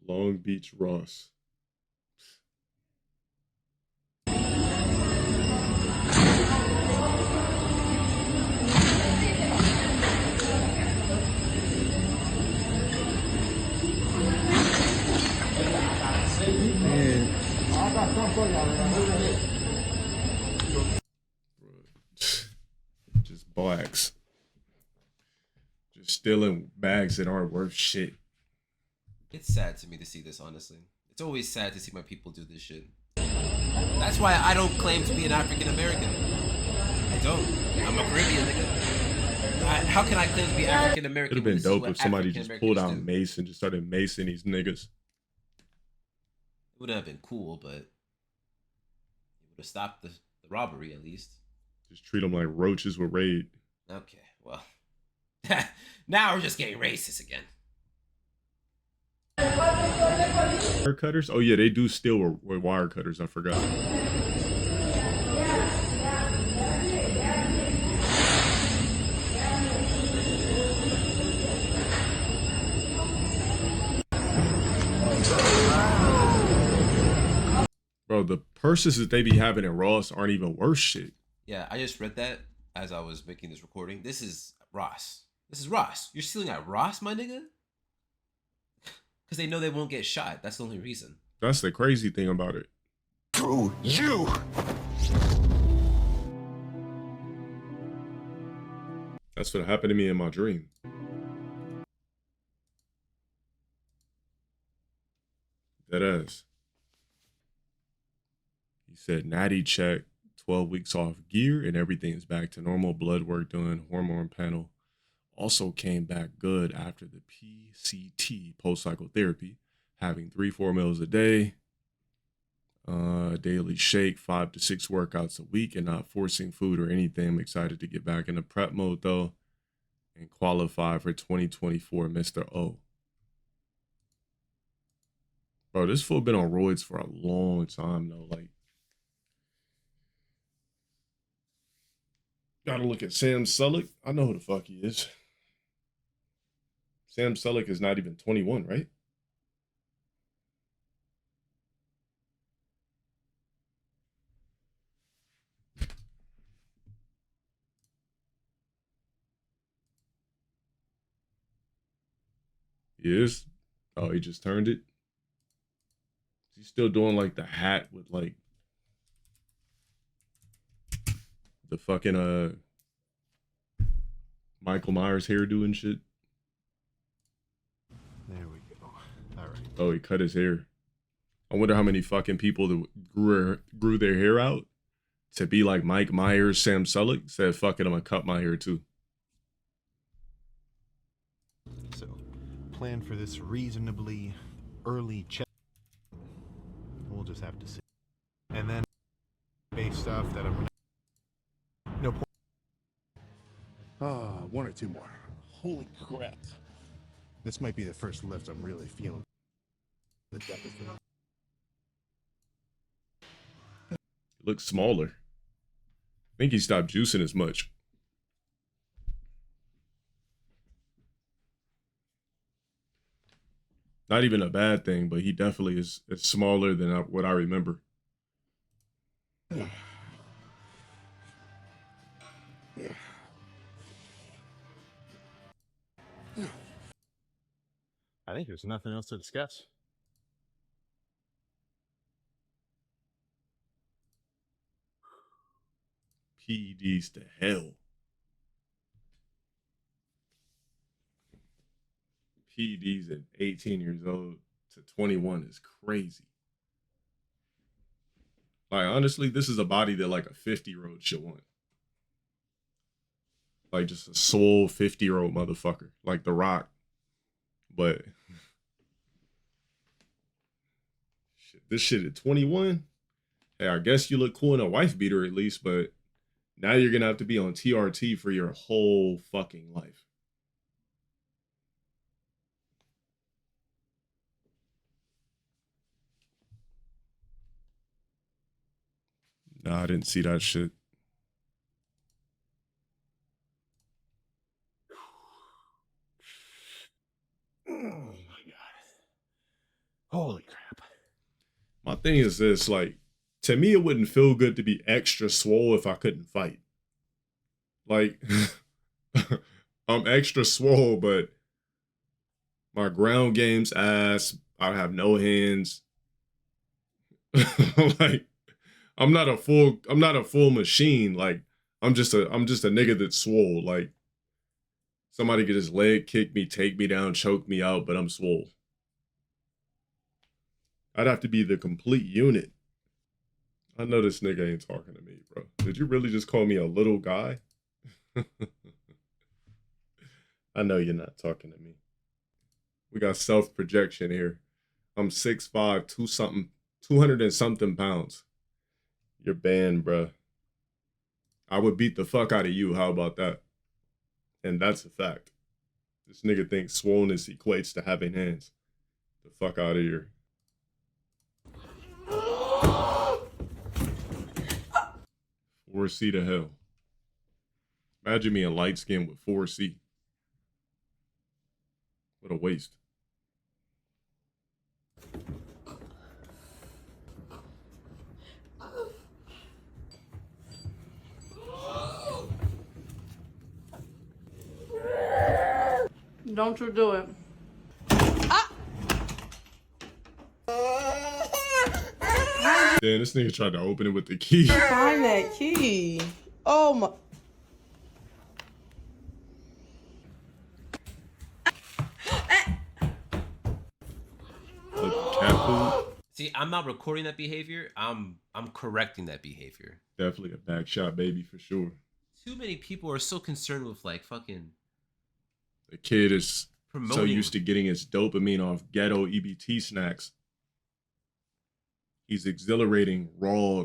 Long Beach Ross. Just blacks. Just stealing bags that aren't worth shit. It's sad to me to see this, honestly. It's always sad to see my people do this shit. That's why I don't claim to be an African American. I don't. I'm a Caribbean nigga. How can I claim to be African American? It would have been dope if somebody just pulled out mace and just started macing these niggas. It wouldn't have been cool, but it would have stopped the robbery at least. Just treat them like roaches with raid. Okay, well. Now we're just getting racist again. Wire cutters? Oh yeah, they do steal with wire cutters. I forgot. Bro, the purses that they be having in Ross aren't even worth shit. Yeah, I just read that as I was making this recording. This is Ross. This is Ross. You're stealing at Ross, my nigga? Because they know they won't get shot. That's the only reason. That's the crazy thing about it. Screw you! That's what happened to me in my dream. Deadass. He said, natty check, 12 weeks off gear and everything is back to normal. Blood work done, hormone panel also came back good after the PCT, post-cycle therapy, having 3-4 meals a day, daily shake, 5 to 6 workouts a week, and not forcing food or anything. I'm excited to get back into prep mode though and qualify for 2024 Mr. O. Bro, this fool been on roids for a long time though. Like, gotta look at Sam Sulek. I know who the fuck he is. Sam Sulek is not even 21, right? He is? Oh, he just turned it? He's still doing like the hat with like the fucking Michael Myers hairdo and shit. There we go. All right. Oh, he cut his hair. I wonder how many fucking people that grew their hair out to be like Mike Myers, Sam Sulek, said, fuck it, I'm gonna cut my hair too. So, plan for this reasonably early check. We'll just have to see. And then base stuff that I'm gonna. No point. One or two more. Holy crap. This might be the first lift I'm really feeling the deficit. Looks smaller. I think he stopped juicing as much. Not even a bad thing, but he definitely is smaller than what I remember. I think there's nothing else to discuss. PEDs to hell. PEDs at 18 years old to 21 is crazy. Like, honestly, this is a body that like a 50-year-old should want. Like, just a swole 50-year-old motherfucker. Like The Rock. But shit, this shit at 21? Hey, I guess you look cool in a wife beater at least, but now you're gonna have to be on TRT for your whole fucking life. Nah, I didn't see that shit. Oh my god. Holy crap. My thing is this, like, to me, it wouldn't feel good to be extra swole if I couldn't fight. Like, I'm extra swole, but my ground game's ass. I have no hands. Like, I'm not a full machine. Like, I'm just a nigga that's swole. Like, somebody could just leg kick me, take me down, choke me out, but I'm swole. I'd have to be the complete unit. I know this nigga ain't talking to me, bro. Did you really just call me a little guy? I know you're not talking to me. We got self-projection here. I'm 6'5", 200 and something pounds. You're banned, bro. I would beat the fuck out of you. How about that? And that's a fact. This nigga thinks swollenness equates to having hands. The fuck out of here. 4C to hell. Imagine me in light skin with 4C. What a waste. Don't you do it. Damn, this nigga tried to open it with the key. Find that key. Oh my. Look, cat food. See, I'm not recording that behavior. I'm correcting that behavior. Definitely a back shot baby for sure. Too many people are so concerned with like fucking. The kid is promoting. so used to getting his dopamine off ghetto EBT snacks. He's exhilarating raw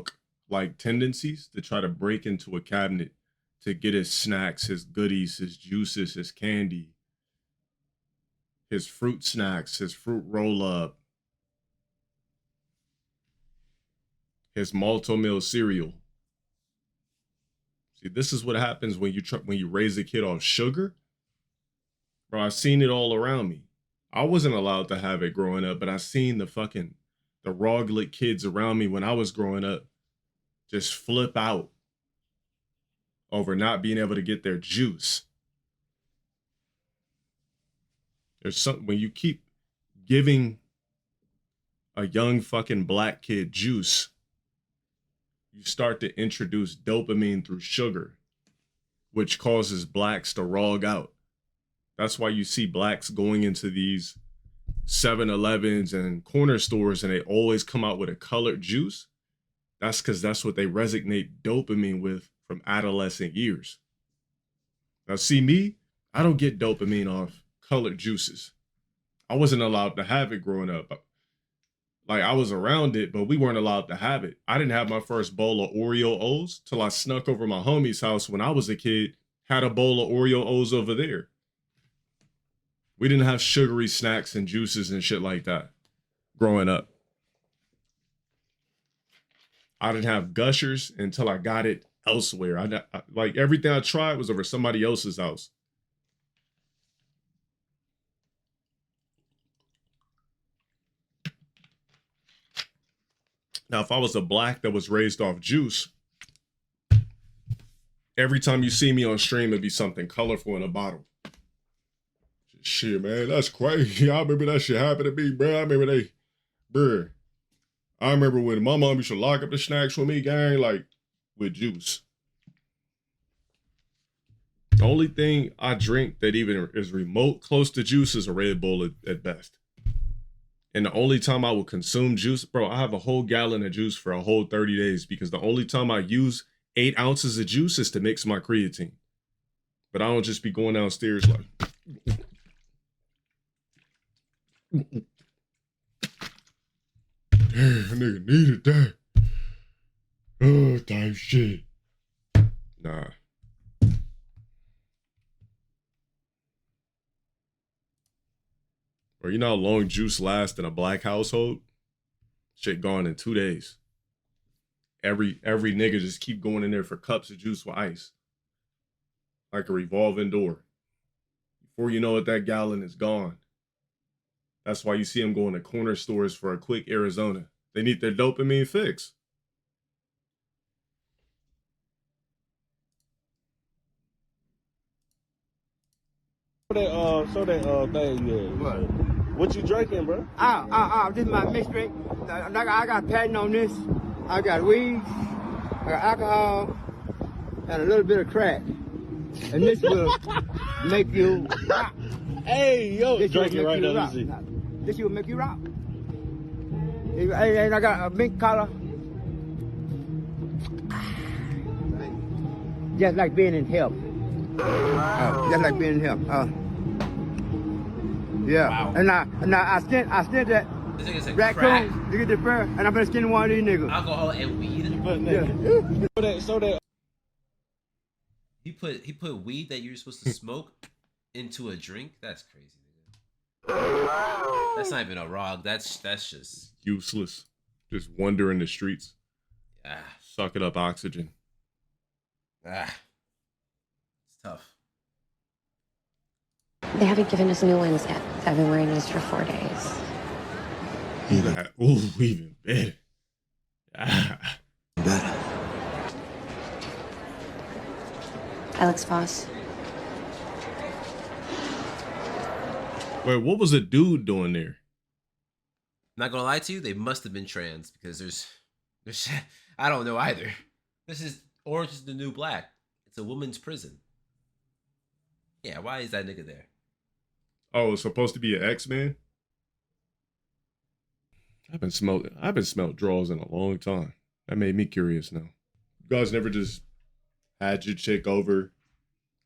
like tendencies to try to break into a cabinet to get his snacks, his goodies, his juices, his candy, his fruit snacks, his fruit roll up, his Malto-Meal cereal. See, this is what happens when you raise a kid off sugar. Bro, I've seen it all around me. I wasn't allowed to have it growing up, but I seen the roglet kids around me when I was growing up just flip out over not being able to get their juice. There's something when you keep giving a young fucking black kid juice, you start to introduce dopamine through sugar, which causes blacks to rog out. That's why you see blacks going into these 7-Elevens and corner stores and they always come out with a colored juice. That's because that's what they resonate dopamine with from adolescent years. Now, see me, I don't get dopamine off colored juices. I wasn't allowed to have it growing up. Like, I was around it, but we weren't allowed to have it. I didn't have my first bowl of Oreo O's till I snuck over my homie's house when I was a kid, had a bowl of Oreo O's over there. We didn't have sugary snacks and juices and shit like that growing up. I didn't have Gushers until I got it elsewhere. I like everything I tried was over somebody else's house. Now, if I was a black that was raised off juice, every time you see me on stream, it'd be something colorful in a bottle. Shit, man, that's crazy. I remember that shit happened to me, bro. I remember when my mom used to lock up the snacks for me, gang, like with juice. The only thing I drink that even is remote close to juice is a Red Bull at best. And the only time I will consume juice, bro, I have a whole gallon of juice for a whole 30 days because the only time I use 8 ounces of juice is to mix my creatine. But I don't just be going downstairs like... Damn, nigga needed that. Oh, type shit. Nah. Or you know how long juice lasts in a black household? Shit gone in 2 days. Every nigga just keep going in there for cups of juice with ice. Like a revolving door. Before you know it, that gallon is gone. That's why you see them going to corner stores for a quick Arizona. They need their dopamine fix. Show that thing you had. What you drinking, bro? This is my mixed drink. I got patent on this. I got weed, I got alcohol, and a little bit of crack. And this will make you rock. Hey, yo, drink it right now. This will make you rock. And I got a mink collar. Just like being in health. Just like being in health. Yeah. Wow. And I sent that raccoon to get the fur, and I'm gonna skin one of these niggas. Alcohol and weed. Yeah. He put weed that you're supposed to smoke into a drink. That's crazy. That's not even a rog. That's just useless. Just wander in the streets. Yeah. Sucking up oxygen. It's tough. They haven't given us new ones yet. I've been wearing these for 4 days. Even better. Better. Alex Voss. Wait, what was a dude doing there? Not gonna lie to you, they must have been trans because there's I don't know either. This is Orange is the New Black. It's a woman's prison. Yeah, why is that nigga there? Oh, it's supposed to be an X-Man? I haven't smelled draws in a long time. That made me curious now. You guys never just had your chick over,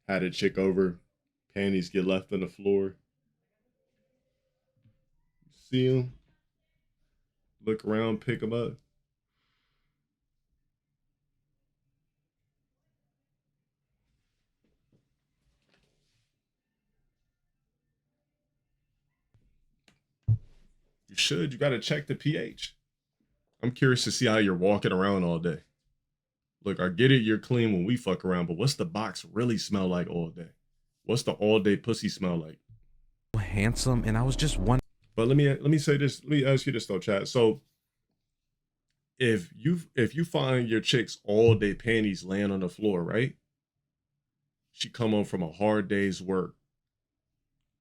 had a chick over, panties get left on the floor. See them, look around, pick them up. You should. You got to check the pH. I'm curious to see how you're walking around all day. Look, I get it, you're clean when we fuck around, but what's the box really smell like all day? What's the all day pussy smell like? Handsome, and I was just one. But let me say this. Let me ask you this though, chat. So if you find your chick's all day panties laying on the floor, right? She come home from a hard day's work.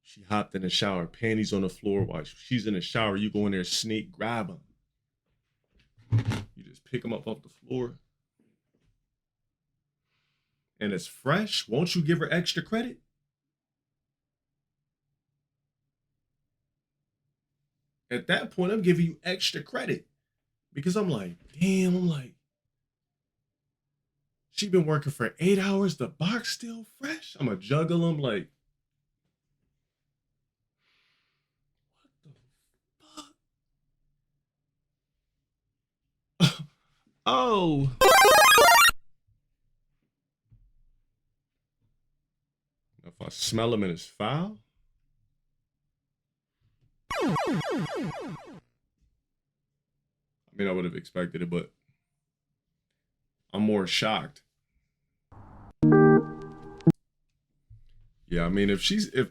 She hopped in the shower, panties on the floor while she's in the shower. You go in there, sneak, grab them. You just pick them up off the floor. And it's fresh. Won't you give her extra credit? At that point, I'm giving you extra credit. Because I'm like, damn, she been working for 8 hours, the box still fresh? I'm going to juggle them like, oh. If I smell them and it's foul. I mean, I would have expected it, but I'm more shocked. Yeah, I mean, if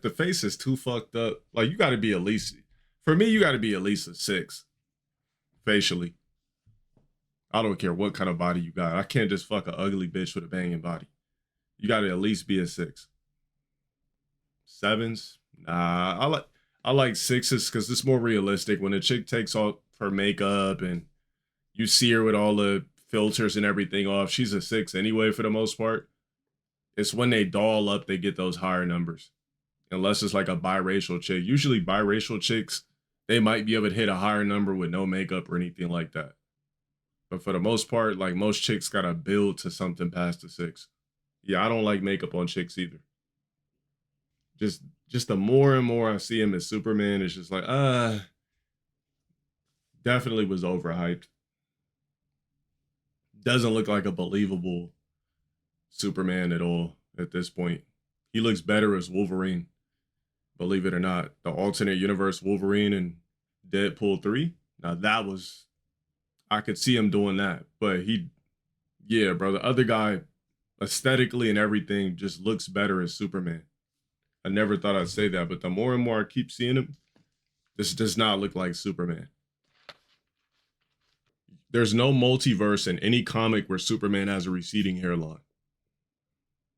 the face is too fucked up, like you gotta be at least, for me, you gotta be at least a 6. Facially. I don't care what kind of body you got. I can't just fuck an ugly bitch with a banging body. You gotta at least be a 6. 7s? Nah, I like 6s because it's more realistic. When a chick takes off her makeup and you see her with all the filters and everything off, she's a 6 anyway for the most part. It's when they doll up, they get those higher numbers. Unless it's like a biracial chick. Usually biracial chicks, they might be able to hit a higher number with no makeup or anything like that. But for the most part, like most chicks gotta build to something past a 6. Yeah, I don't like makeup on chicks either. Just the more and more I see him as Superman, it's just like, definitely was overhyped. Doesn't look like a believable Superman at all at this point. He looks better as Wolverine, believe it or not. The alternate universe Wolverine in Deadpool 3. Now that was, I could see him doing that, but yeah, bro, the other guy aesthetically and everything just looks better as Superman. I never thought I'd say that, but the more and more I keep seeing him, this does not look like Superman. There's no multiverse in any comic where Superman has a receding hairline.